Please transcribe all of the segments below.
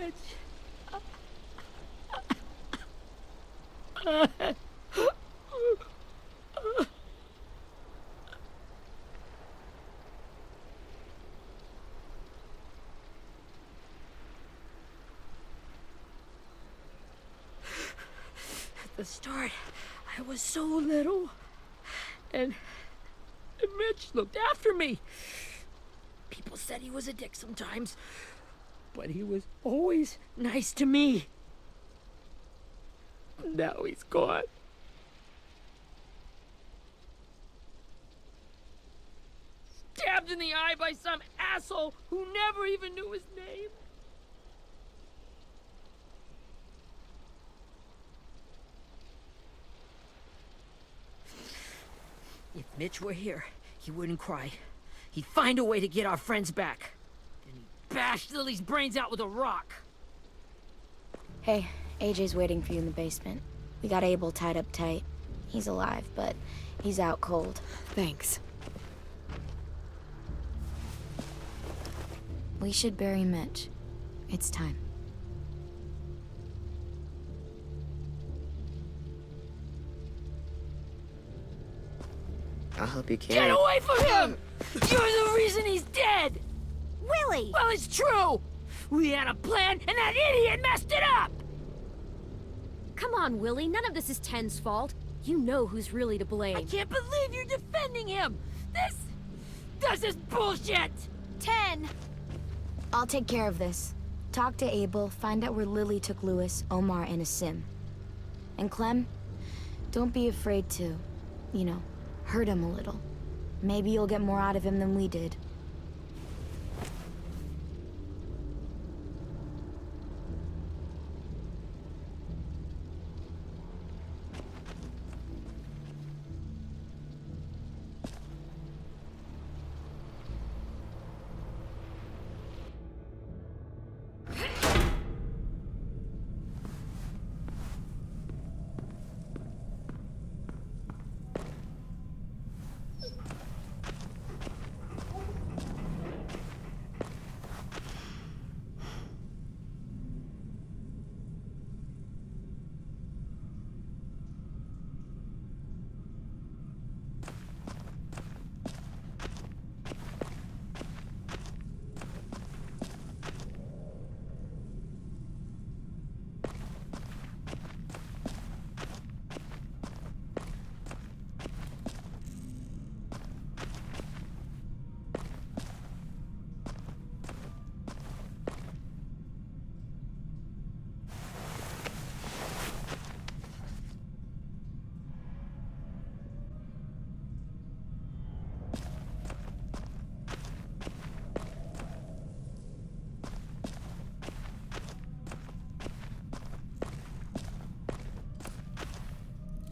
At the start, I was so little, and Mitch looked after me. People said he was a dick sometimes, but he was always nice to me. Now he's gone. Stabbed in the eye by some asshole who never even knew his name. If Mitch were here, he wouldn't cry. He'd find a way to get our friends back. Then he'd bash Lily's brains out with a rock. Hey, AJ's waiting for you in the basement. We got Abel tied up tight. He's alive, but he's out cold. Thanks. We should bury Mitch. It's time. I'll help you carry. Get away from him! You're the reason he's dead! Willie! Well, it's true! We had a plan, and that idiot messed it up! Come on, Willie. None of this is Ten's fault. You know who's really to blame. I can't believe you're defending him! This is bullshit! 10! I'll take care of this. Talk to Abel, find out where Lily took Lewis, Omar, and Asim. And Clem, don't be afraid to, hurt him a little. Maybe you'll get more out of him than we did.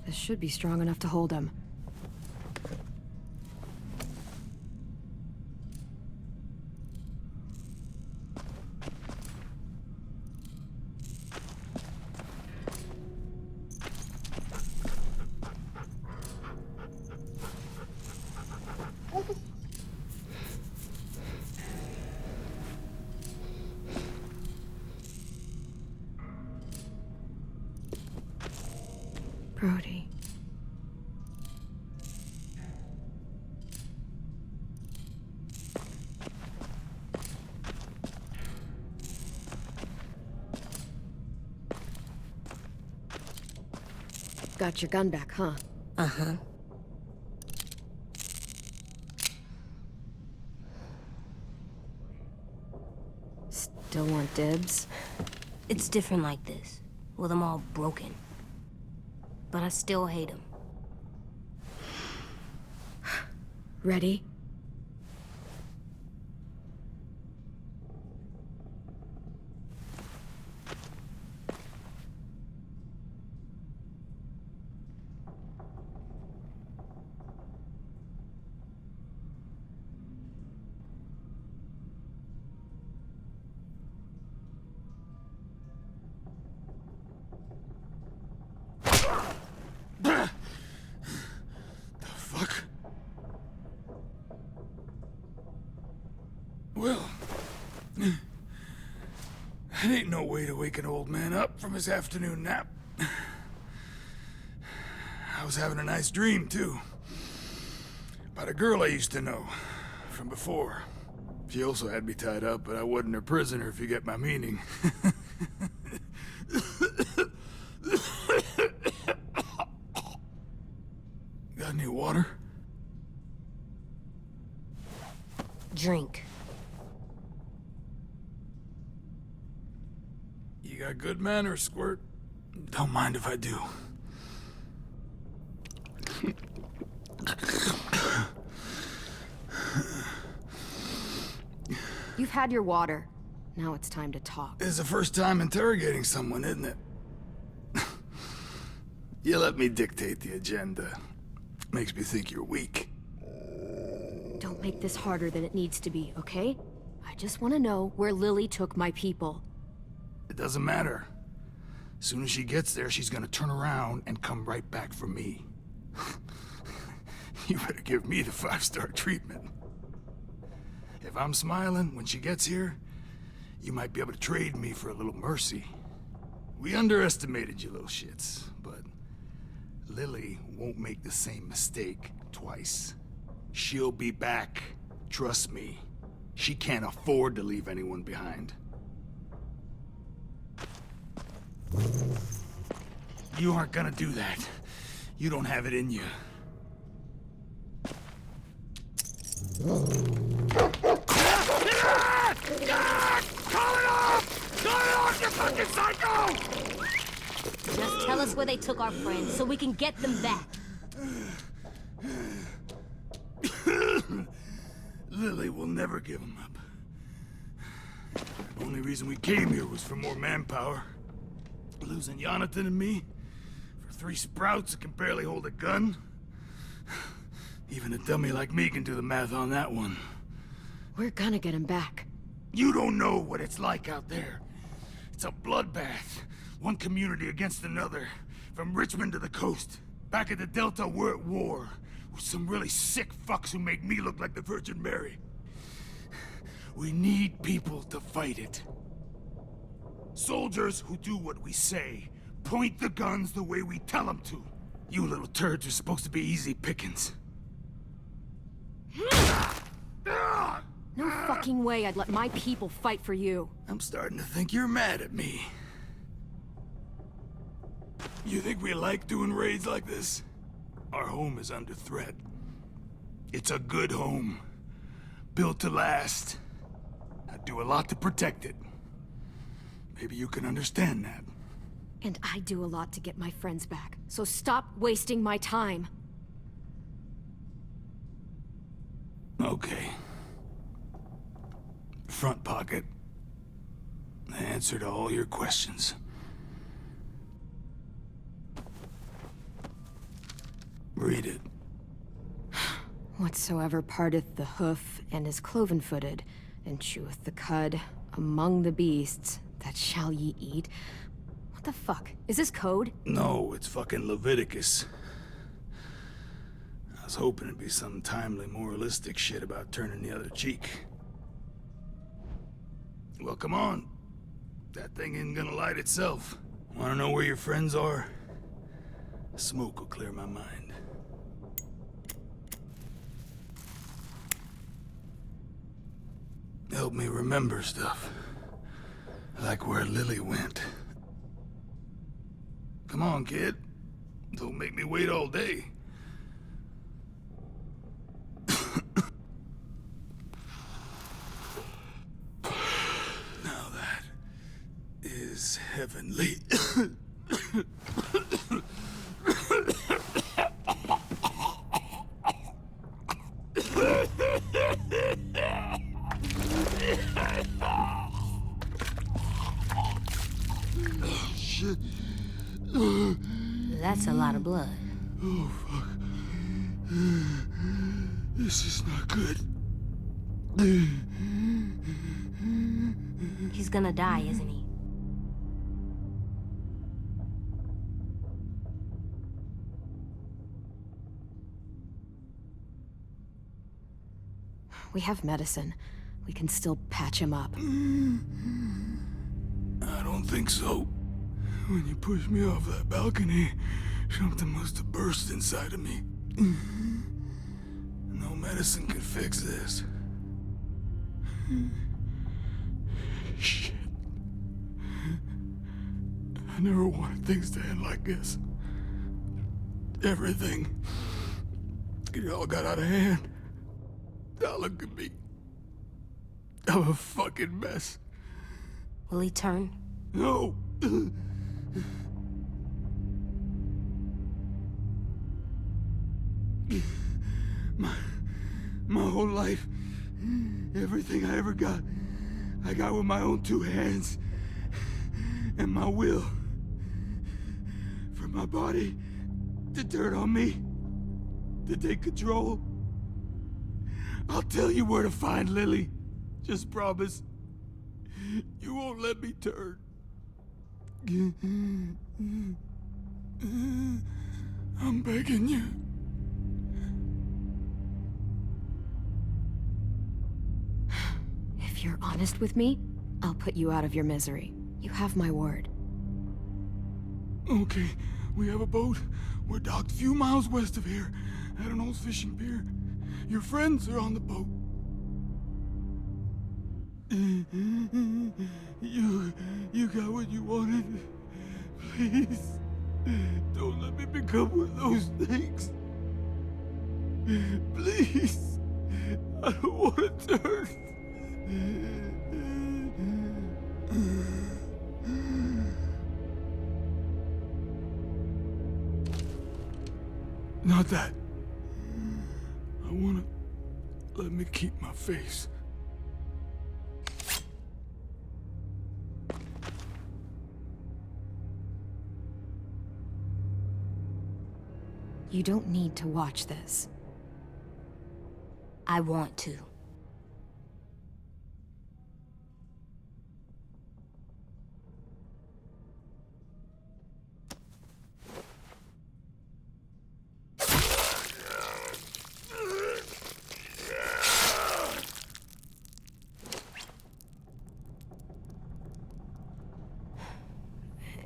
This should be strong enough to hold him. Brody. Got your gun back, huh? Uh-huh. Still want dibs? It's different like this, with them all broken. But I still hate him. Ready? It ain't no way to wake an old man up from his afternoon nap. I was having a nice dream, too. About a girl I used to know from before. She also had me tied up, but I wasn't her prisoner, if you get my meaning. Got any water? Drink. You got good manners, Squirt. Don't mind if I do. You've had your water. Now it's time to talk. It's the first time interrogating someone, isn't it? You let me dictate the agenda. Makes me think you're weak. Don't make this harder than it needs to be, okay? I just want to know where Lily took my people. It doesn't matter. As soon as she gets there, she's gonna turn around and come right back for me. You better give me the 5-star treatment. If I'm smiling when she gets here, you might be able to trade me for a little mercy. We underestimated you little shits, but Lily won't make the same mistake twice. She'll be back. Trust me. She can't afford to leave anyone behind. You aren't gonna do that. You don't have it in you. Call it off! Call it off, you fucking psycho! Just tell us where they took our friends so we can get them back. Lily will never give him up. The only reason we came here was for more manpower. Losing Jonathan and me for 3 sprouts that can barely hold a gun. Even a dummy like me can do the math on that one. We're gonna get him back. You don't know what it's like out there. It's a bloodbath. One community against another. From Richmond to the coast. Back at the Delta, we're at war. With some really sick fucks who make me look like the Virgin Mary. We need people to fight it. Soldiers who do what we say. Point the guns the way we tell them to. You little turds are supposed to be easy pickings. No fucking way I'd let my people fight for you. I'm starting to think you're mad at me. You think we like doing raids like this? Our home is under threat. It's a good home. Built to last. I'd do a lot to protect it. Maybe you can understand that. And I do a lot to get my friends back, so stop wasting my time. Okay. Front pocket. The answer to all your questions. Read it. Whatsoever parteth the hoof and is cloven-footed, and cheweth the cud among the beasts, that shall ye eat. What the fuck? Is this code? No, it's fucking Leviticus. I was hoping it'd be some timely moralistic shit about turning the other cheek. Well, come on. That thing isn't gonna light itself. Wanna know where your friends are? Smoke will clear my mind. Help me remember stuff. Like where Lily went. Come on, kid. Don't make me wait all day. Now that is heavenly. Shit. That's a lot of blood. Oh, fuck. This is not good. He's gonna die, isn't he? We have medicine. We can still patch him up. don't think so. When you pushed me off that balcony, something must have burst inside of me. No medicine could fix this. Shit. I never wanted things to end like this. Everything. It all got out of hand. Now look at me. I'm a fucking mess. Will he turn? No. My whole life, everything I ever got, I got with my own two hands and my will. For my body to turn on me, to take control. I'll tell you where to find Lily. Just promise. You won't let me turn. I'm begging you. If you're honest with me, I'll put you out of your misery. You have my word. Okay, we have a boat. We're docked a few miles west of here, at an old fishing pier. Your friends are on the boat. You got what you wanted. Please, don't let me become one of those things. Please, I don't want to turn. Not that. I wanna let me keep my face. You don't need to watch this. I want to.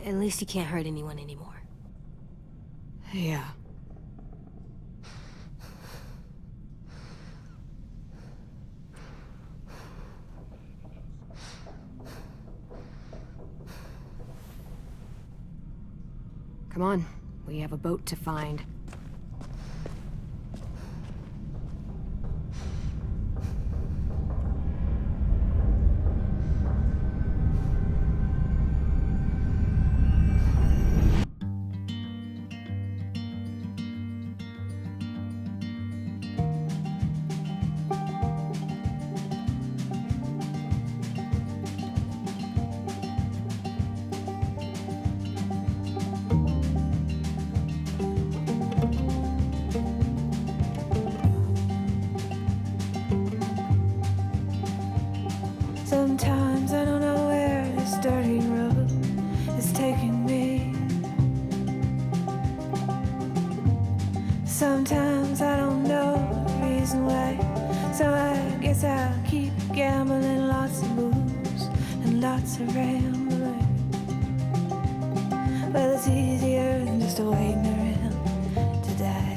At least he can't hurt anyone anymore. Yeah. Come on, we have a boat to find. Sometimes I don't know where this dirty road is taking me. Sometimes I don't know the reason why, so I guess I'll keep gambling, lots of moves and lots of rambling. Well, it's easier than just waiting around to die.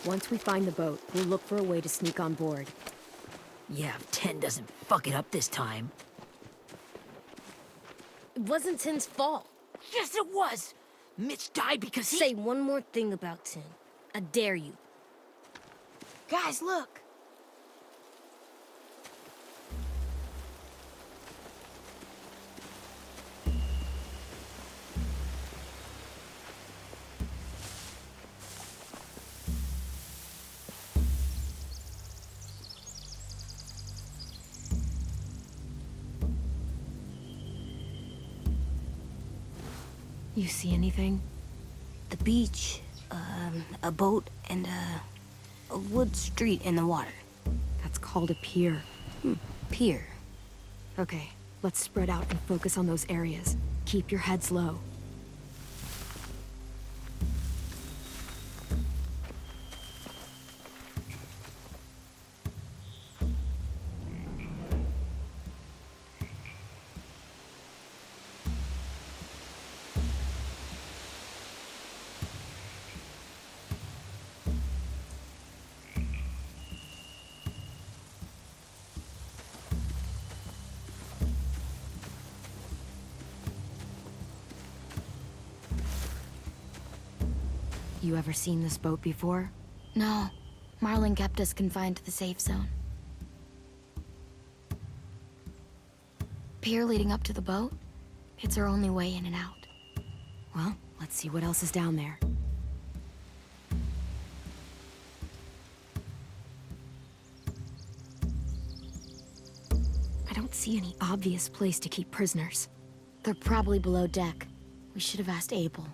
Once we find the boat, we'll look for a way to sneak on board. Yeah, if 10 doesn't fuck it up this time. It wasn't Tin's fault. Yes, it was! Mitch died because he— Say one more thing about Tin. I dare you. Guys, look. You see anything? The beach, a boat, and a wood street in the water. That's called a pier. Pier. Okay, let's spread out and focus on those areas. Keep your heads low. You ever seen this boat before? No. Marlin kept us confined to the safe zone. Pier leading up to the boat? It's our only way in and out. Well, let's see what else is down there. I don't see any obvious place to keep prisoners. They're probably below deck. We should have asked Abel.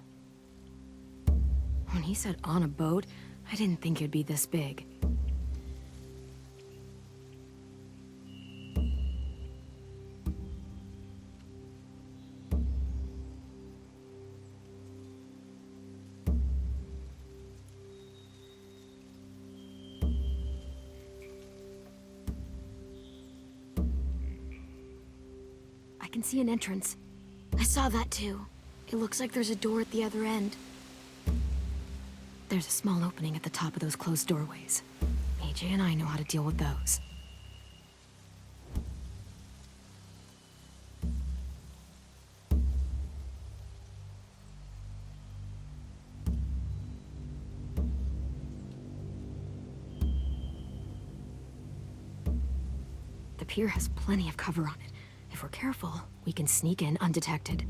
When he said on a boat, I didn't think it'd be this big. I can see an entrance. I saw that too. It looks like there's a door at the other end. There's a small opening at the top of those closed doorways. AJ and I know how to deal with those. The pier has plenty of cover on it. If we're careful, we can sneak in undetected.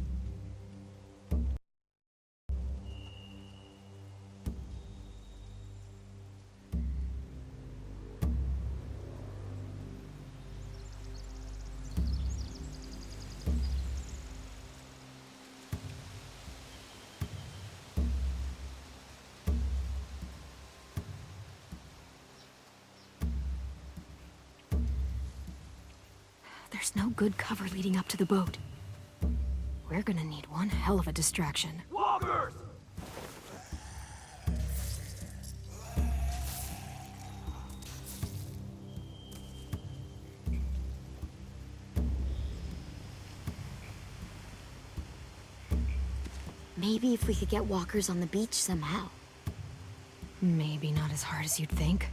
There's no good cover leading up to the boat. We're gonna need one hell of a distraction. Walkers! Maybe if we could get walkers on the beach somehow. Maybe not as hard as you'd think.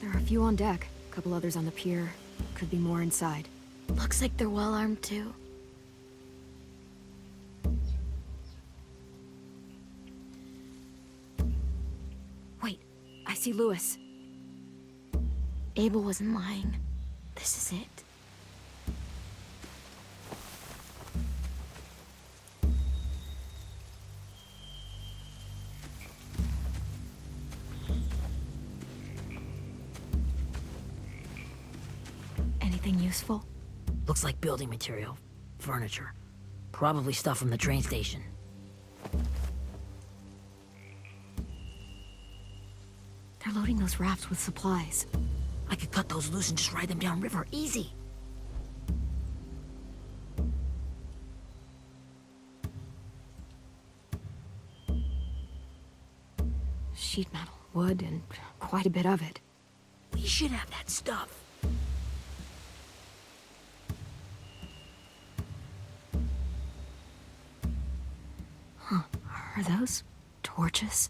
There are a few on deck, a couple others on the pier. Could be more inside. Looks like they're well armed too. Wait, I see Lewis. Abel wasn't lying. This is it. Anything useful? Looks like building material. Furniture. Probably stuff from the train station. They're loading those rafts with supplies. I could cut those loose and just ride them downriver. Easy. Sheet metal, wood, and quite a bit of it. We should have that stuff. Huh. Are those torches?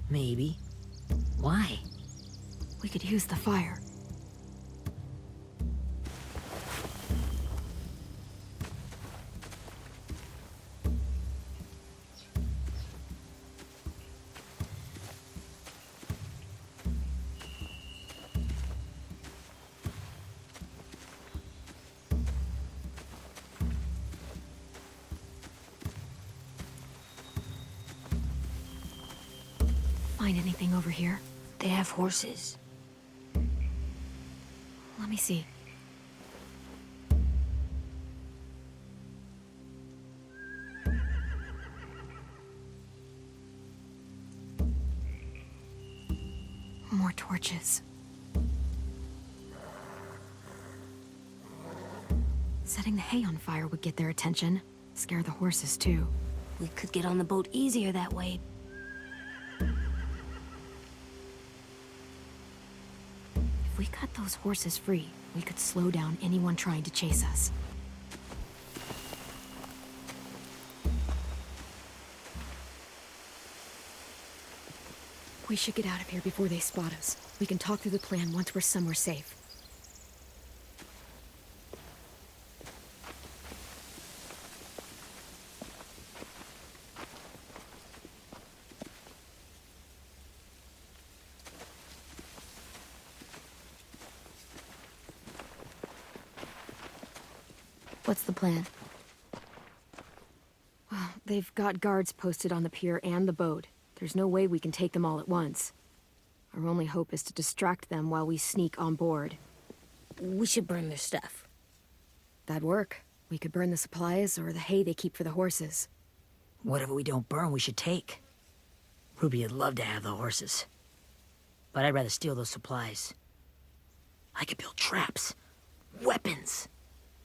Maybe. Why? We could use the fire. find anything over here. They have horses. Let me see. More torches. Setting the hay on fire would get their attention. Scare the horses, too. We could get on the boat easier that way. If we cut those horses free, we could slow down anyone trying to chase us. We should get out of here before they spot us. We can talk through the plan once we're somewhere safe. What's the plan? Well, they've got guards posted on the pier and the boat. There's no way we can take them all at once. Our only hope is to distract them while we sneak on board. We should burn their stuff. That'd work. We could burn the supplies or the hay they keep for the horses. Whatever we don't burn, we should take. Ruby would love to have the horses. But I'd rather steal those supplies. I could build traps. Weapons.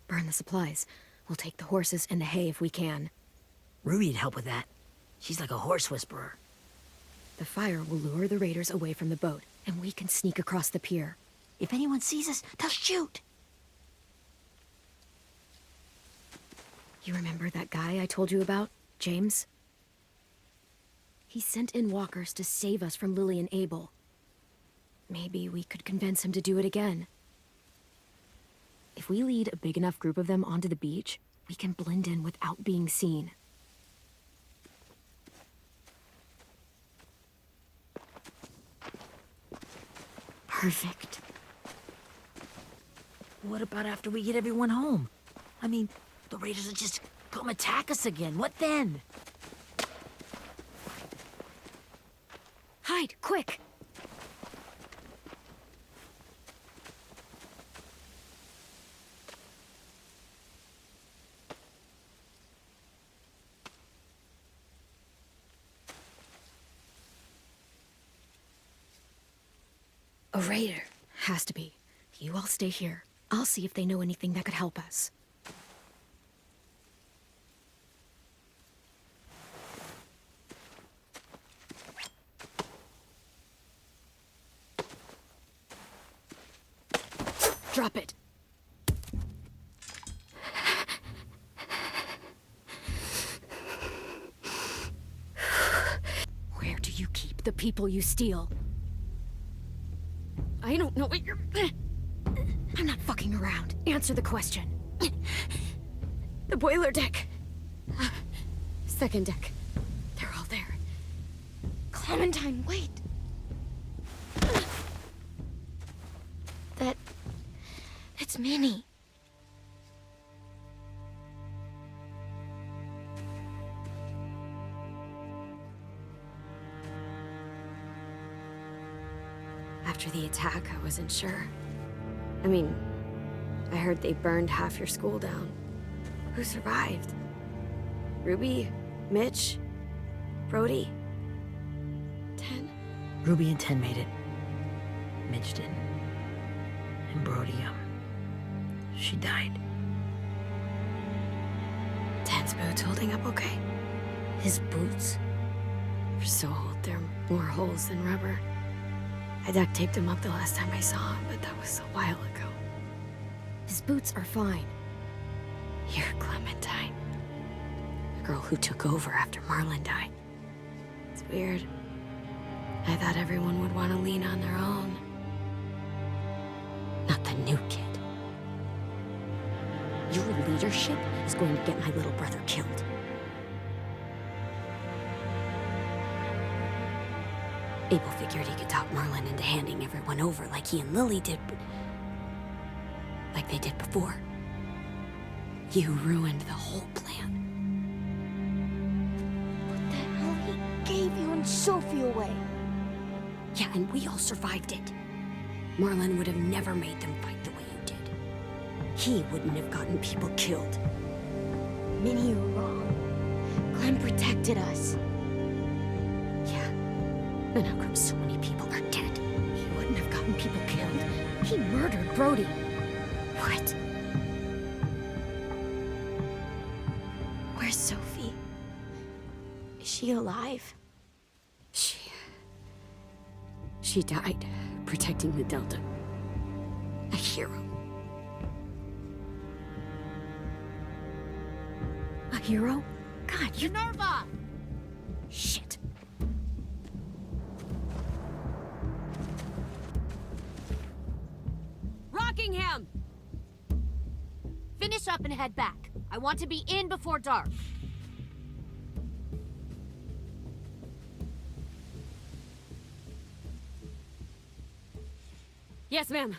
Burn the supplies. We'll take the horses and the hay if we can. Ruby'd help with that. She's like a horse whisperer. The fire will lure the raiders away from the boat, and we can sneak across the pier. If anyone sees us, they'll shoot. You remember that guy I told you about, James? He sent in walkers to save us from Lily and Abel. Maybe we could convince him to do it again. If we lead a big enough group of them onto the beach, we can blend in without being seen. Perfect. What about after we get everyone home? I mean, the raiders will just come attack us again. What then? Hide, quick! A raider. Has to be. You all stay here. I'll see if they know anything that could help us. Drop it. Where do you keep the people you steal? I don't know what you're... I'm not fucking around. Answer the question. The boiler deck. Second deck. They're all there. Clementine, wait. It's Minnie. After the attack, I wasn't sure. I mean, I heard they burned half your school down. Who survived? Ruby? Mitch? Brody? Ten? Ruby and Ten made it. Mitch didn't. And Brody, she died. Ten's boots holding up okay? His boots? They're so old, there are more holes than rubber. I duct taped him up the last time I saw him, but that was a while ago. His boots are fine. You're Clementine. The girl who took over after Marlon died. It's weird. I thought everyone would want to lean on their own. Not the new kid. Your leadership is going to get my little brother killed. Abel figured he could talk Marlon into handing everyone over like he and Lily did, but... like they did before. You ruined the whole plan. What the hell? He gave you and Sophie away. and we all survived it. Marlon would have never made them fight the way you did. He wouldn't have gotten people killed. Minnie, you're wrong. Clem protected us. Yeah. And how come so many people are dead? He wouldn't have gotten people killed. He murdered Brody. What? Where's Sophie? Is she alive? She died protecting the Delta. A hero. A hero? God, you... Minerva! Shit. Rockingham! Finish up and head back. I want to be in before dark. Yes, ma'am.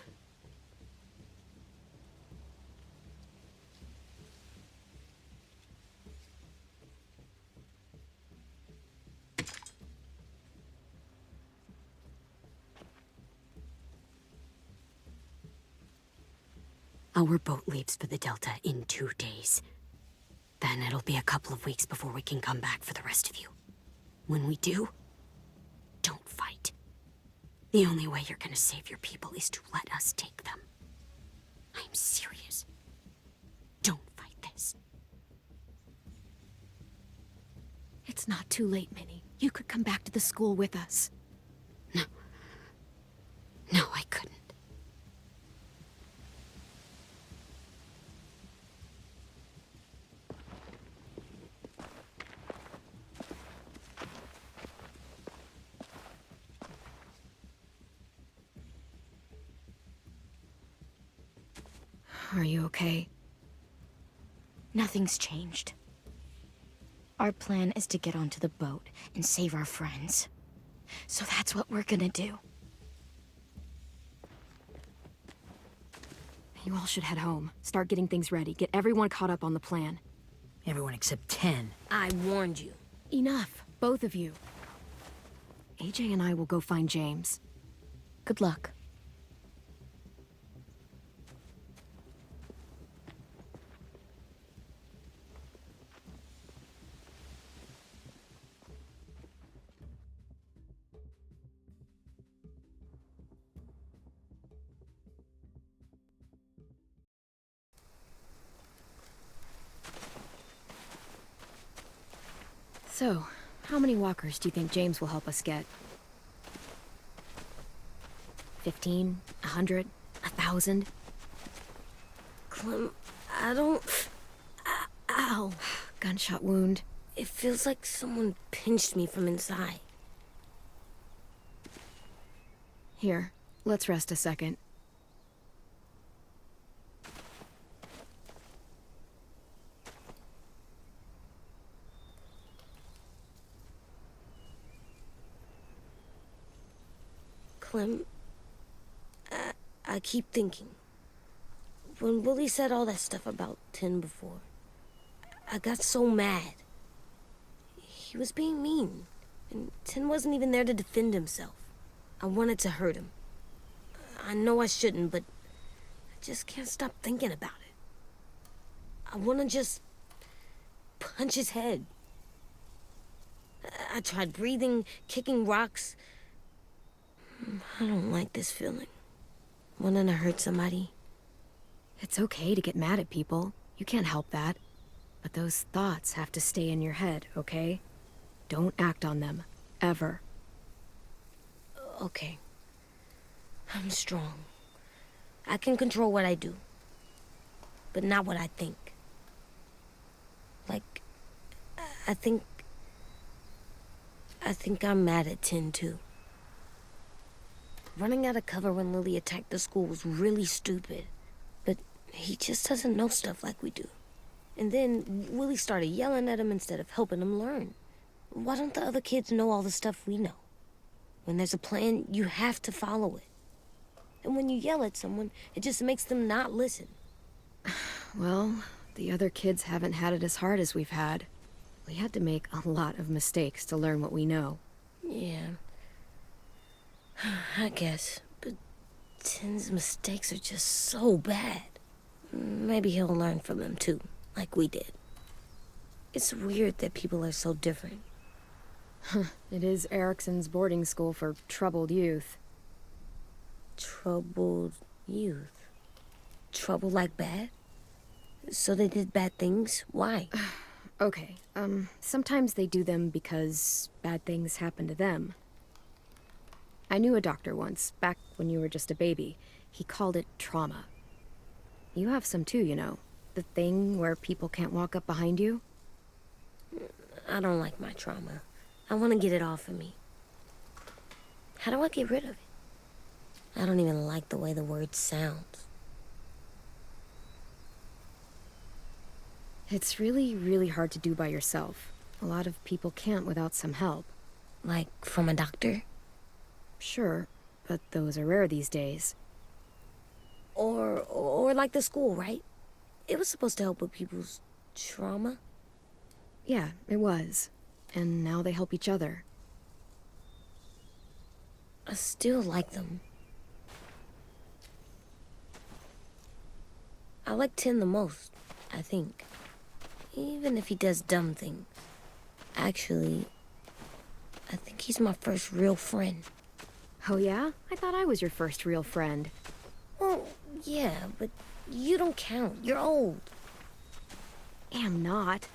Our boat leaves for the Delta in 2 days. Then it'll be a couple of weeks before we can come back for the rest of you. When we do, don't fight. The only way you're gonna save your people is to let us take them. I'm serious. Don't fight this. It's not too late, Minnie. You could come back to the school with us. No. No, I couldn't. Are you okay? Nothing's changed. Our plan is to get onto the boat and save our friends. So that's what we're gonna do. You all should head home. Start getting things ready. Get everyone caught up on the plan. Everyone except 10. I warned you. Enough, both of you. AJ and I will go find James. Good luck. So, how many walkers do you think James will help us get? 15? 100? 1,000? Clem, I don't... Ow. Gunshot wound. It feels like someone pinched me from inside. Here, let's rest a second. Clem, I keep thinking. When Willie said all that stuff about Tin before, I got so mad. He was being mean, and Tin wasn't even there to defend himself. I wanted to hurt him. I know I shouldn't, but I just can't stop thinking about it. I want to just punch his head. I tried breathing, kicking rocks. I don't like this feeling. Wanting to hurt somebody. It's okay to get mad at people. You can't help that. But those thoughts have to stay in your head, okay? Don't act on them. Ever. Okay. I'm strong. I can control what I do. But not what I think. Like, I think I'm mad at Tin, too. Running out of cover when Lily attacked the school was really stupid. But he just doesn't know stuff like we do. And then Willie started yelling at him instead of helping him learn. Why don't the other kids know all the stuff we know? When there's a plan, you have to follow it. And when you yell at someone, it just makes them not listen. Well, the other kids haven't had it as hard as we've had. We had to make a lot of mistakes to learn what we know. Yeah. I guess, but Tin's mistakes are just so bad. Maybe he'll learn from them too, like we did. It's weird that people are so different. It is Erickson's boarding school for troubled youth. Troubled youth? Trouble like bad? So they did bad things? Why? Okay, sometimes they do them because bad things happen to them. I knew a doctor once, back when you were just a baby. He called it trauma. You have some too, you know. The thing where people can't walk up behind you. I don't like my trauma. I want to get it off of me. How do I get rid of it? I don't even like the way the word sounds. It's really, really hard to do by yourself. A lot of people can't without some help. Like from a doctor? Sure, but those are rare these days. Or like the school, right? It was supposed to help with people's trauma. Yeah, it was. And now they help each other. I still like them. I like Tin the most, I think. Even if he does dumb things. Actually, I think he's my first real friend. Oh yeah? I thought I was your first real friend. Well, yeah, but you don't count. You're old. Am not.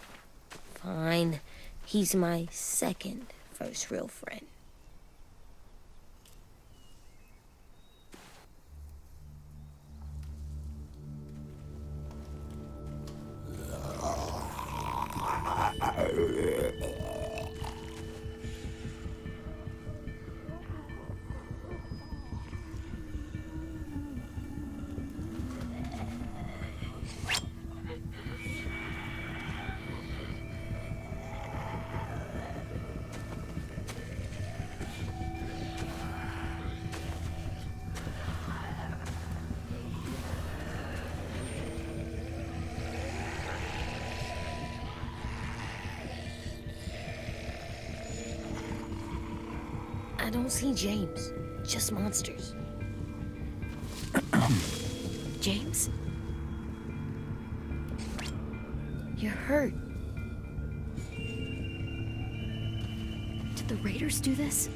Fine. He's my second first real friend. I don't see James, just monsters. James? You're hurt. Did the Raiders do this?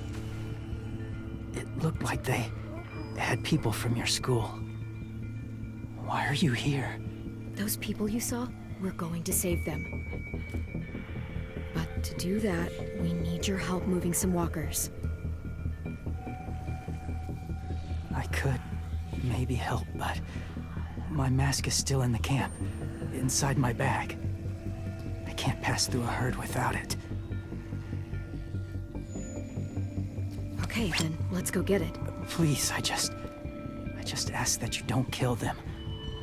It looked like they had people from your school. Why are you here? Those people you saw? We're going to save them. But to do that, we need your help moving some walkers. I could maybe help, but my mask is still in the camp, inside my bag. I can't pass through a herd without it. Okay, then let's go get it. Please, I just ask that you don't kill them.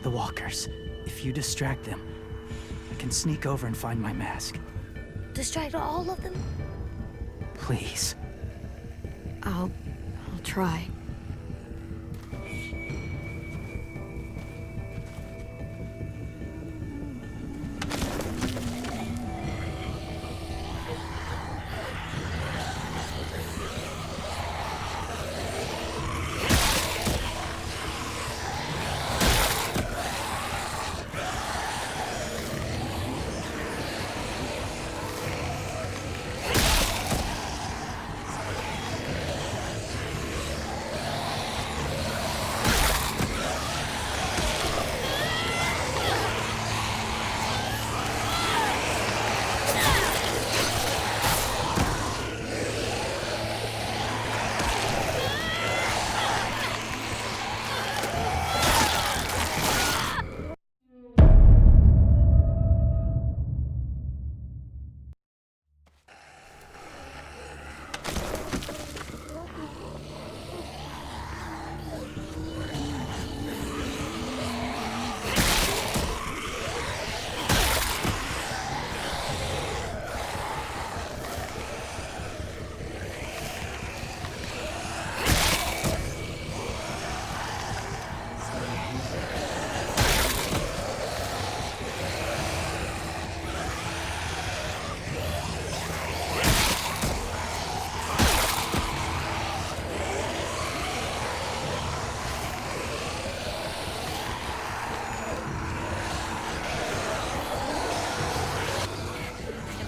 The walkers. If you distract them, I can sneak over and find my mask. Distract all of them? Please. I'll try.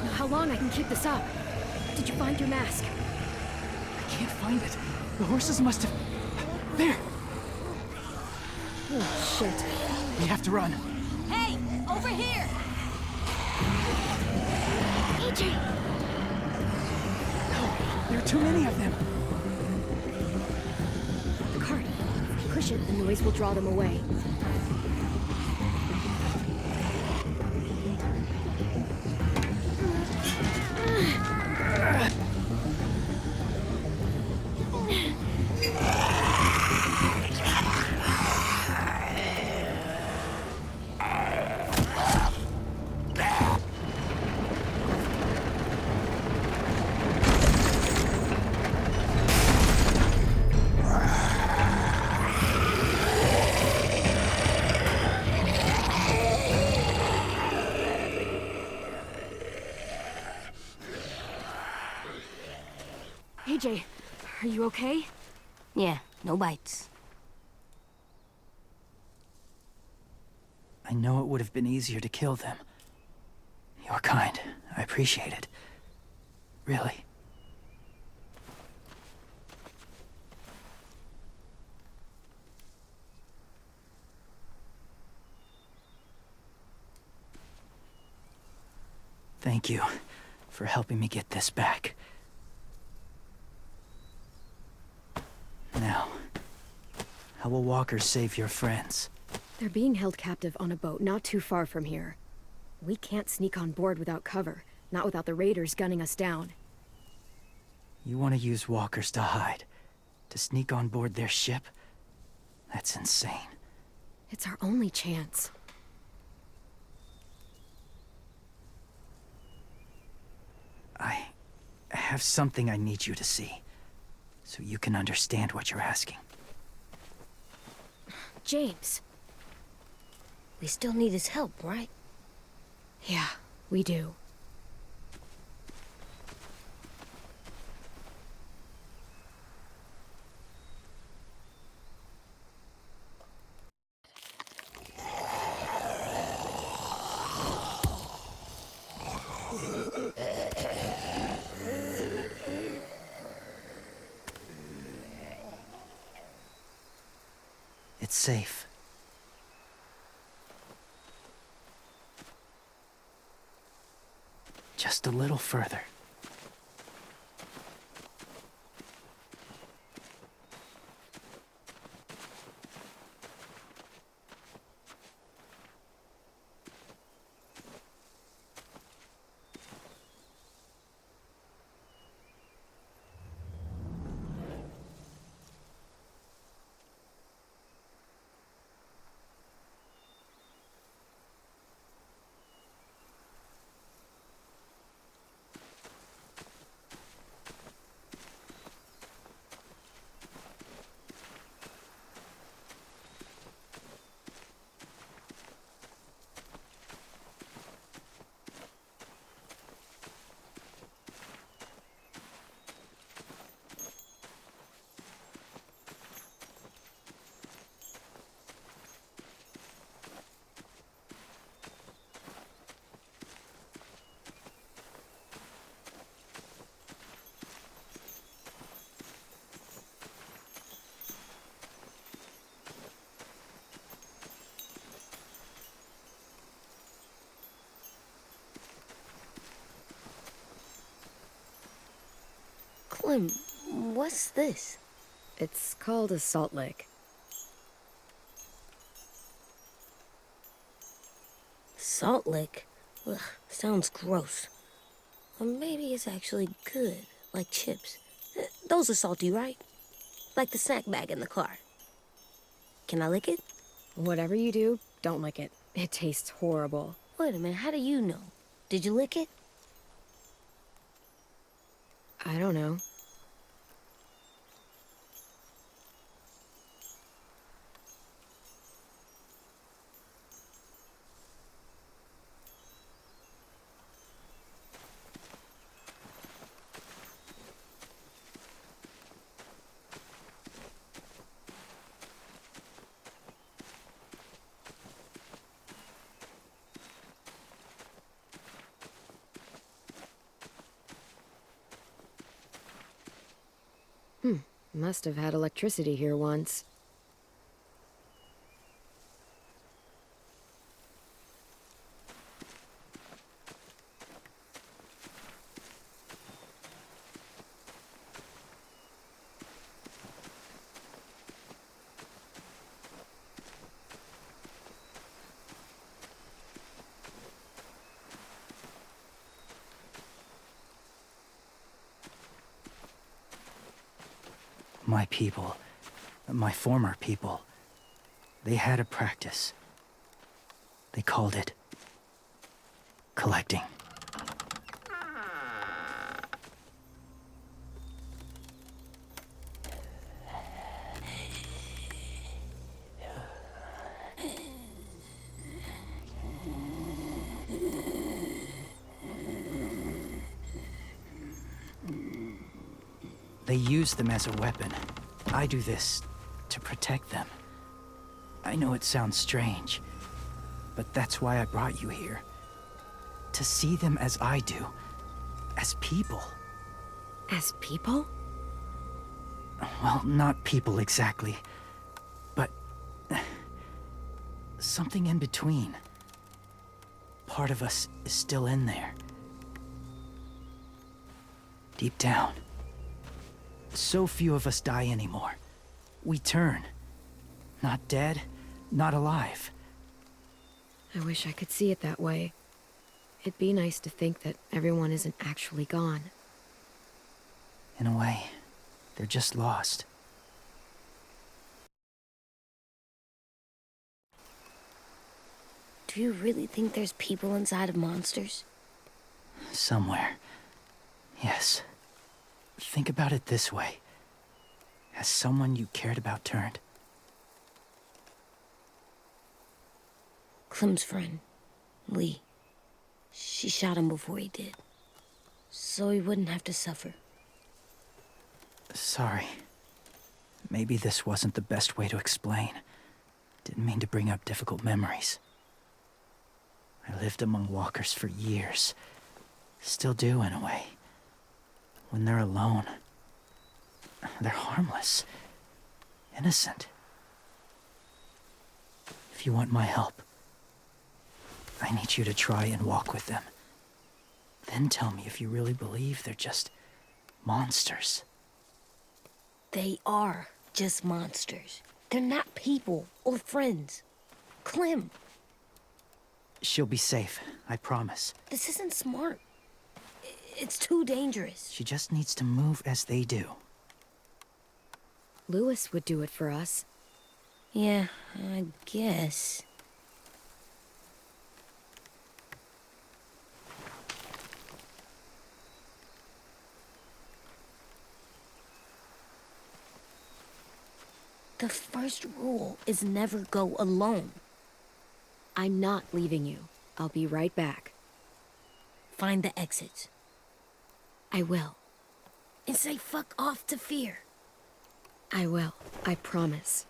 know how long I can keep this up. Did you find your mask? I can't find it. The horses must have... There! Oh, shit. We have to run. Hey, over here! AJ! No, there are too many of them. The cart. Push it, the noise will draw them away. AJ, are you okay? Yeah, no bites. I know it would have been easier to kill them. You're kind. I appreciate it. Really. Thank you for helping me get this back. Now, how will walkers save your friends? They're being held captive on a boat not too far from here. We can't sneak on board without cover, not without the raiders gunning us down. You want to use walkers to hide? To sneak on board their ship? That's insane. It's our only chance. I have something I need you to see, so you can understand what you're asking. James. We still need his help, right? Yeah, we do. It's safe. Just a little further. Clem, what's this? It's called a salt lick. Salt lick? Ugh, sounds gross. Or maybe it's actually good, like chips. Those are salty, right? Like the snack bag in the car. Can I lick it? Whatever you do, don't lick it. It tastes horrible. Wait a minute, how do you know? Did you lick it? I don't know. Must have had electricity here once. My people, my former people, they had a practice. They called it collecting. They use them as a weapon. I do this to protect them. I know it sounds strange, but that's why I brought you here. To see them as I do. As people. As people? Well, not people exactly, but something in between. Part of us is still in there. Deep down. So few of us die anymore. We turn. Not dead, not alive. I wish I could see it that way. It'd be nice to think that everyone isn't actually gone. In a way, they're just lost. Do you really think there's people inside of monsters? Somewhere. Yes. Think about it this way. Has someone you cared about turned? Clem's friend, Lee. She shot him before he did. So he wouldn't have to suffer. Sorry. Maybe this wasn't the best way to explain. Didn't mean to bring up difficult memories. I lived among walkers for years. Still do, in a way. When they're alone, they're harmless. Innocent. If you want my help, I need you to try and walk with them. Then tell me if you really believe they're just monsters. They are just monsters. They're not people or friends. Clem, She'll be safe, I promise. this isn't smart. It's too dangerous. She just needs to move as they do. Lewis would do it for us. Yeah, I guess. The first rule is never go alone. I'm not leaving you. I'll be right back. Find the exits. I will. And say fuck off to fear. I will. I promise.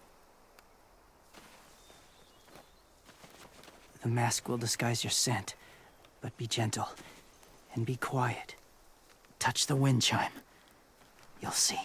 The mask will disguise your scent, but be gentle and be quiet. Touch the wind chime. You'll see.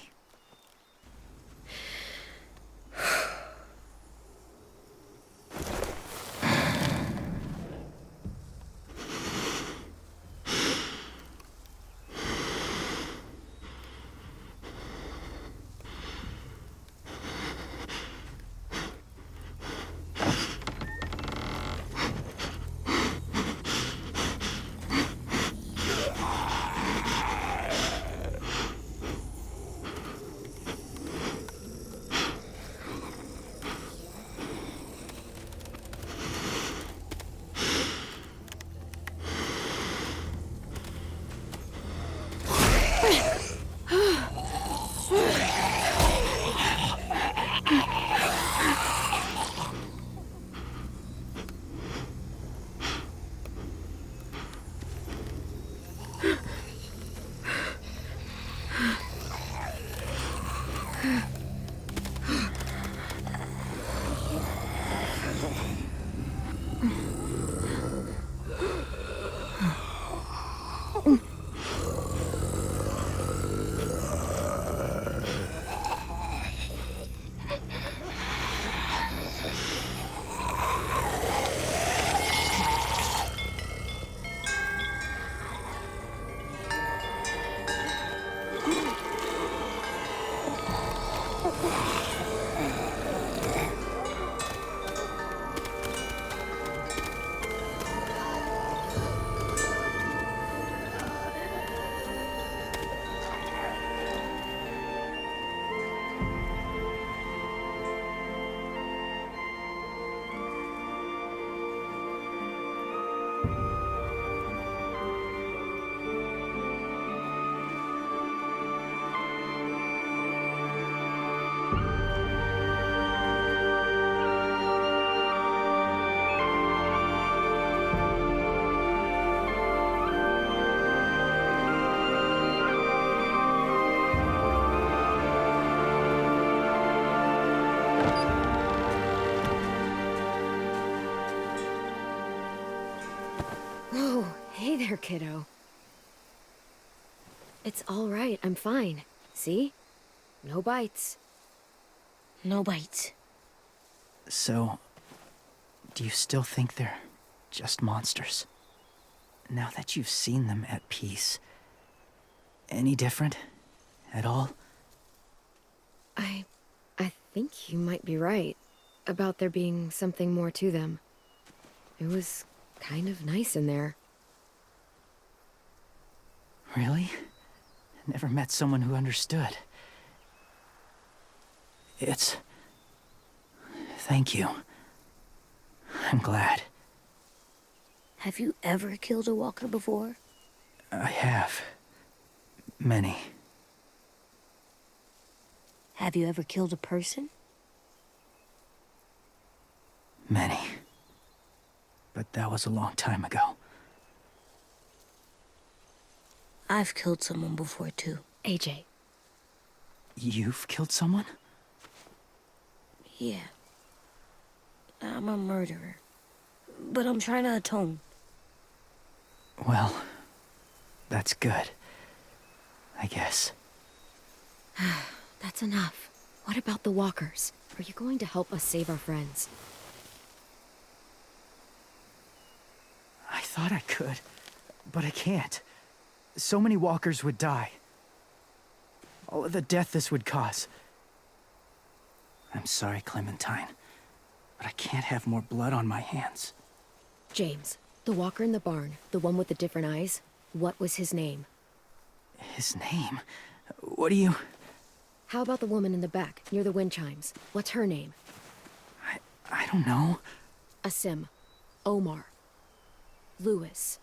there, kiddo. It's all right. I'm fine. See? No bites. No bites. So, do you still think they're just monsters? Now that you've seen them at peace, any different at all? I think you might be right about there being something more to them. It was kind of nice in there. Really? Never met someone who understood. Thank you. I'm glad. Have you ever killed a walker before? I have. Many. Have you ever killed a person? Many. But that was a long time ago. I've killed someone before, too. AJ. You've killed someone? Yeah. I'm a murderer. But I'm trying to atone. Well, that's good. I guess. That's enough. What about the walkers? Are you going to help us save our friends? I thought I could, but I can't. So many walkers would die. All of the death this would cause. I'm sorry, Clementine, but I can't have more blood on my hands. James, the walker in the barn, the one with the different eyes, what was his name? His name? What do you... How about the woman in the back, near the wind chimes? What's her name? I don't know. Asim. Omar. Lewis.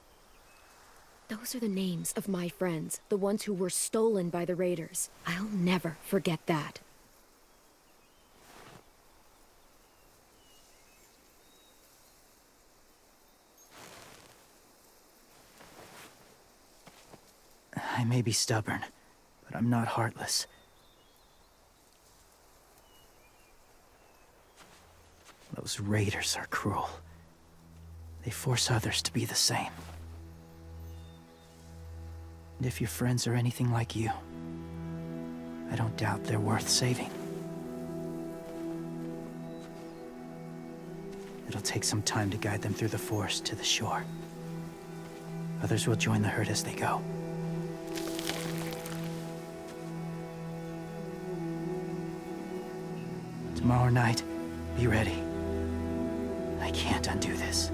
Those are the names of my friends, the ones who were stolen by the raiders. I'll never forget that. I may be stubborn, but I'm not heartless. Those raiders are cruel. They force others to be the same. And if your friends are anything like you, I don't doubt they're worth saving. It'll take some time to guide them through the forest to the shore. Others will join the herd as they go. Tomorrow night, be ready. I can't undo this.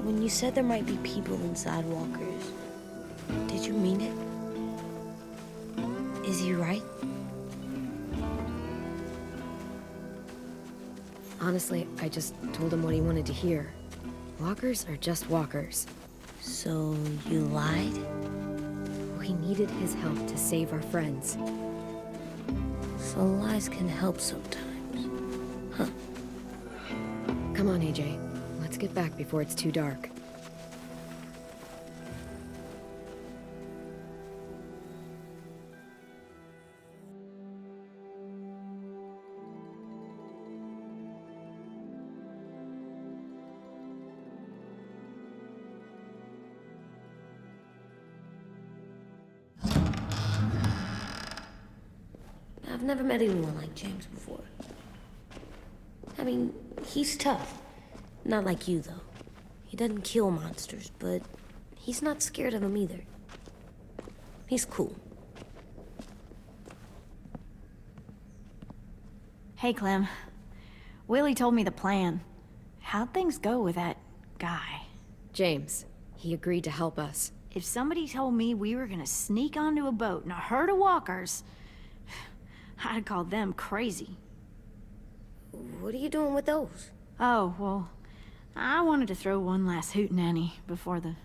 When you said there might be people inside walkers, did you mean it? Is he right? Honestly, I just told him what he wanted to hear. Walkers are just walkers. So you lied? We needed his help to save our friends. So lies can help sometimes. Huh. Come on, AJ. Let's get back before it's too dark. I've never met anyone like James before. I mean, he's tough. Not like you, though. He doesn't kill monsters, but he's not scared of them either. He's cool. Hey, Clem. Willie told me the plan. How'd things go with that guy? James, he agreed to help us. If somebody told me we were gonna sneak onto a boat in a herd of walkers, I'd call them crazy. What are you doing with those? Oh, well, I wanted to throw one last hootenanny before the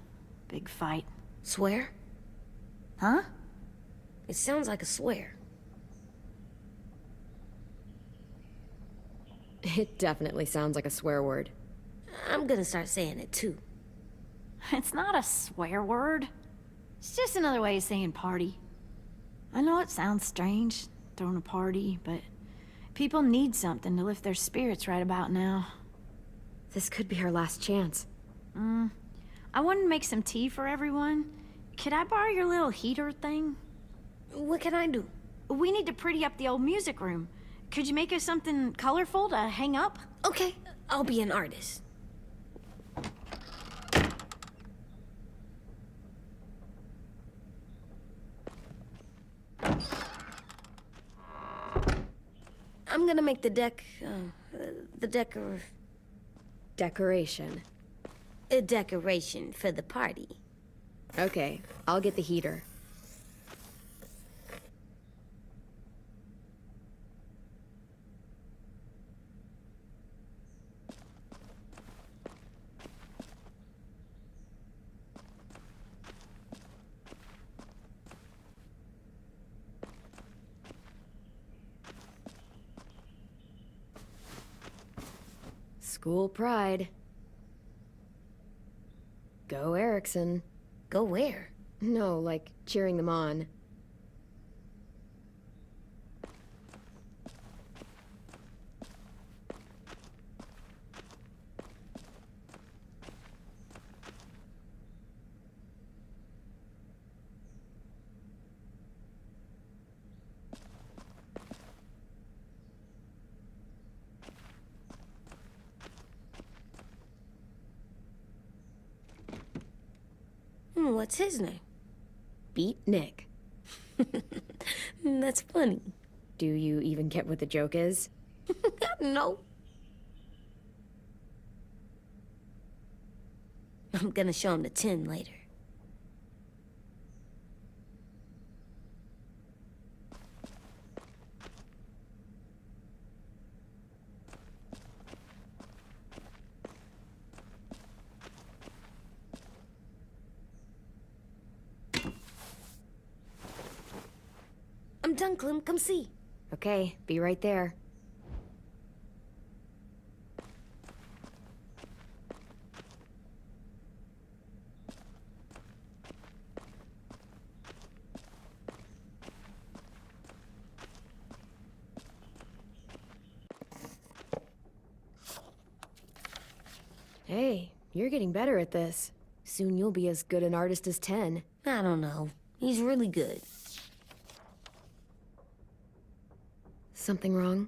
big fight. Swear? Huh? It sounds like a swear. It definitely sounds like a swear word. I'm gonna start saying it too. It's not a swear word. It's just another way of saying party. I know it sounds strange, throwing a party, but people need something to lift their spirits right about now. This could be our last chance. I wanted to make some tea for everyone. Could I borrow your little heater thing? What can I do? We need to pretty up the old music room. Could you make us something colorful to hang up? Okay, I'll be an artist. I'm gonna make the Decoration. a decoration for the party. Okay, I'll get the heater. School pride. Go Erickson. Go where? No, like cheering them on. What's his name? Beat Nick. That's funny. Do you even get what the joke is? No. I'm gonna show him the 10 later. I'm done, Clem. Come see. Okay, be right there. Hey, you're getting better at this. Soon you'll be as good an artist as 10. I don't know. He's really good. Something wrong?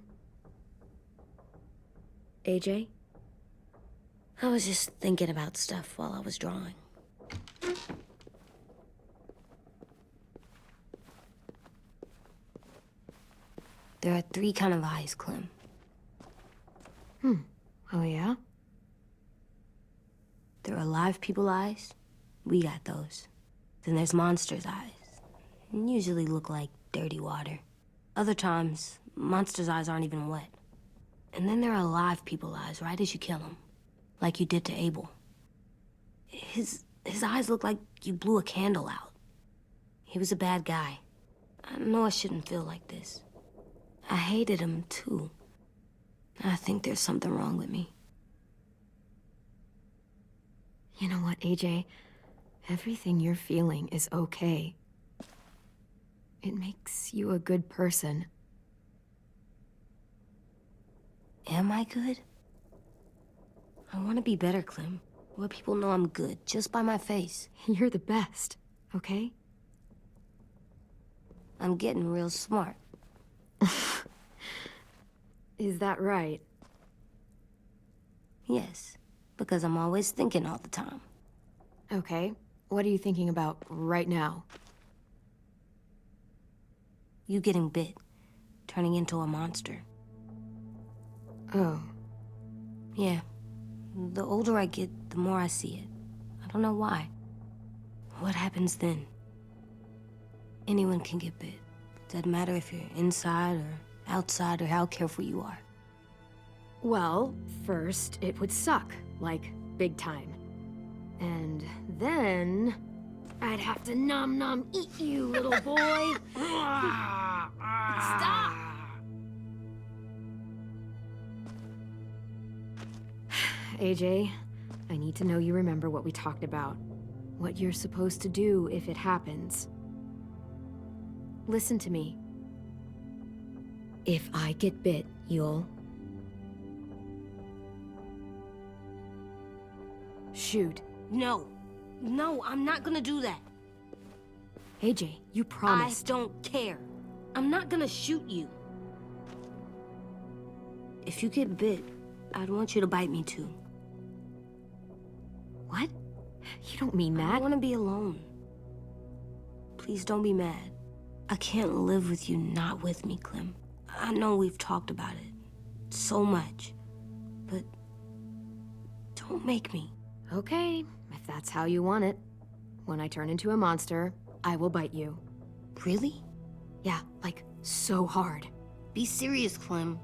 AJ? I was just thinking about stuff while I was drawing. There are 3 kind of eyes, Clem. Oh yeah? There are live people eyes. We got those. Then there's monsters' eyes. Usually look like dirty water. Other times, monsters' eyes aren't even wet. And then there are live people eyes right as you kill them. Like you did to Abel. His eyes look like you blew a candle out. He was a bad guy. I know I shouldn't feel like this. I hated him, too. I think there's something wrong with me. You know what, AJ? Everything you're feeling is okay. It makes you a good person. Am I good? I want to be better, Clem. Let people know I'm good, just by my face. You're the best, okay? I'm getting real smart. Is that right? Yes, because I'm always thinking all the time. Okay. What are you thinking about right now? You getting bit, turning into a monster. Oh. Yeah. The older I get, the more I see it. I don't know why. What happens then? Anyone can get bit. Doesn't matter if you're inside or outside or how careful you are. Well, first, it would suck. Like, big time. And then... I'd have to nom eat you, little boy. Stop! AJ, I need to know you remember what we talked about. What you're supposed to do if it happens. Listen to me. If I get bit, you'll... shoot. No. No, I'm not gonna do that. AJ, you promised. I don't care. I'm not gonna shoot you. If you get bit, I'd want you to bite me too. What? You don't mean I that. want to be alone. Please don't be mad. I can't live with you not with me, Clem. I know we've talked about it so much, but don't make me. Okay, if that's how you want it. When I turn into a monster, I will bite you. Really? Yeah, like, so hard. Be serious, Clem.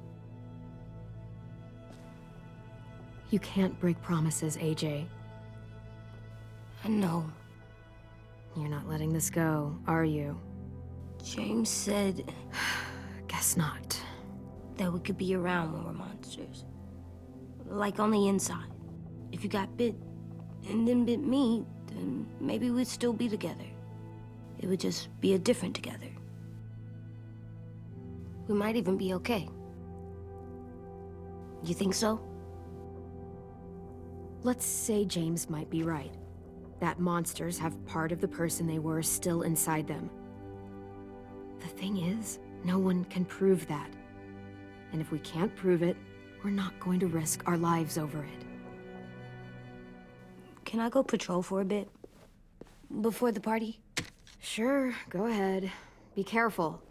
You can't break promises, AJ. I know. You're not letting this go, are you? James said Guess not. that we could be around when we're monsters. Like on the inside. If you got bit and then bit me, then maybe we'd still be together. It would just be a different together. We might even be okay. You think so? Let's say James might be right. That monsters have part of the person they were still inside them. The thing is, no one can prove that. And if we can't prove it, we're not going to risk our lives over it. Can I go patrol for a bit? Before the party? Sure, go ahead. Be careful.